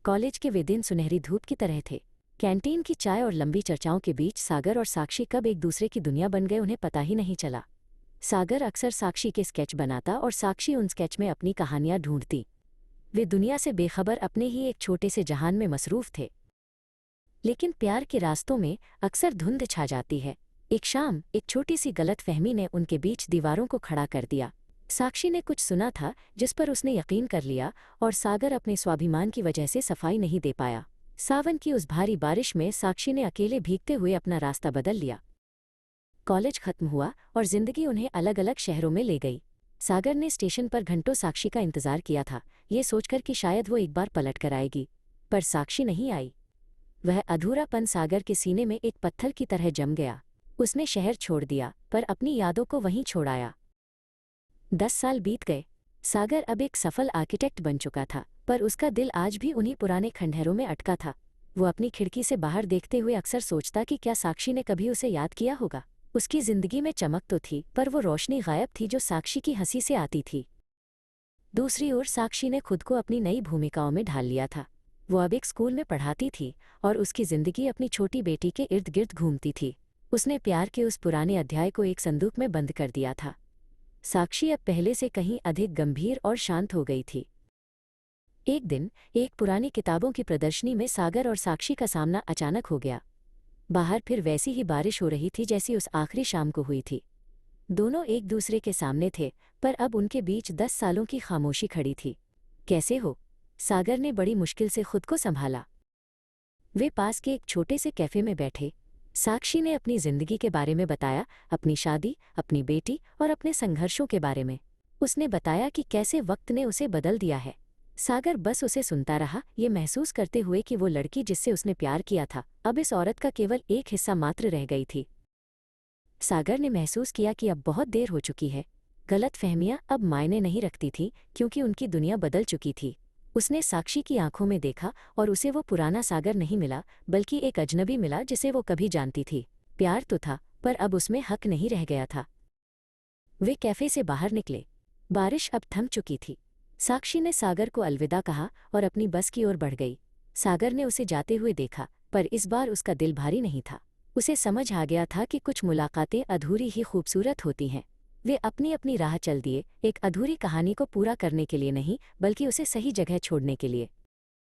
College के वे दिन सुनहरी धूप की तरह थे। कैंटीन की चाय और लंबी चर्चाओं के बीच सागर और साक्षी कब एक दूसरे की दुनिया बन गए उन्हें पता ही नहीं चला। सागर अक्सर साक्षी के स्केच बनाता और साक्षी उन स्केच में अपनी कहानियां ढूंढती। वे दुनिया से बेखबर अपने ही एक छोटे से जहान में मसरूफ थे। लेकिन प्यार के रास्तों में अक्सर धुंध छा जाती है। एक शाम एक छोटी सी गलतफहमी ने उनके बीच दीवारों को खड़ा कर दिया। साक्षी ने कुछ सुना था जिस पर उसने यकीन कर लिया और सागर अपने स्वाभिमान की वजह से सफाई नहीं दे पाया। सावन की उस भारी बारिश में साक्षी ने अकेले भीगते हुए अपना रास्ता बदल लिया। कॉलेज खत्म हुआ और जिंदगी उन्हें अलग अलग शहरों में ले गई। सागर ने स्टेशन पर घंटों साक्षी का इंतजार किया था, ये सोचकर कि शायद वो एक बार पलट कर आएगी। पर साक्षी नहीं आई। वह अधूरापन सागर के सीने में एक पत्थर की तरह जम गया। उसने शहर छोड़ दिया पर अपनी यादों को वहीं छोड़ाया। 10 साल बीत गए। सागर अब एक सफल आर्किटेक्ट बन चुका था, पर उसका दिल आज भी उन्हीं पुराने खंडहरों में अटका था। वो अपनी खिड़की से बाहर देखते हुए अक्सर सोचता कि क्या साक्षी ने कभी उसे याद किया होगा। उसकी जिंदगी में चमक तो थी, पर वो रोशनी गायब थी जो साक्षी की हंसी से आती थी। दूसरी ओर साक्षी ने खुद को अपनी नई भूमिकाओं में ढाल लिया था। वो अब एक स्कूल में पढ़ाती थी और उसकी जिंदगी अपनी छोटी बेटी के इर्द गिर्द घूमती थी। उसने प्यार के उस पुराने अध्याय को एक संदूक में बंद कर दिया था। साक्षी अब पहले से कहीं अधिक गंभीर और शांत हो गई थी। एक दिन एक पुरानी किताबों की प्रदर्शनी में सागर और साक्षी का सामना अचानक हो गया। बाहर फिर वैसी ही बारिश हो रही थी जैसी उस आखिरी शाम को हुई थी। दोनों एक दूसरे के सामने थे, पर अब उनके बीच 10 सालों की खामोशी खड़ी थी। कैसे हो? सागर ने बड़ी मुश्किल से खुद को संभाला। वे पास के एक छोटे से कैफे में बैठे। साक्षी ने अपनी जिंदगी के बारे में बताया, अपनी शादी, अपनी बेटी और अपने संघर्षों के बारे में। उसने बताया कि कैसे वक्त ने उसे बदल दिया है। सागर बस उसे सुनता रहा, ये महसूस करते हुए कि वो लड़की जिससे उसने प्यार किया था अब इस औरत का केवल एक हिस्सा मात्र रह गई थी। सागर ने महसूस किया कि अब बहुत देर हो चुकी है। गलतफहमियां अब मायने नहीं रखती थीं क्योंकि उनकी दुनिया बदल चुकी थी। उसने साक्षी की आंखों में देखा और उसे वो पुराना सागर नहीं मिला, बल्कि एक अजनबी मिला जिसे वो कभी जानती थी। प्यार तो था, पर अब उसमें हक नहीं रह गया था। वे कैफे से बाहर निकले। बारिश अब थम चुकी थी। साक्षी ने सागर को अलविदा कहा और अपनी बस की ओर बढ़ गई। सागर ने उसे जाते हुए देखा, पर इस बार उसका दिल भारी नहीं था। उसे समझ आ गया था कि कुछ मुलाकातें अधूरी ही खूबसूरत होती हैं। वे अपनी अपनी राह चल दिए, एक अधूरी कहानी को पूरा करने के लिए नहीं, बल्कि उसे सही जगह छोड़ने के लिए।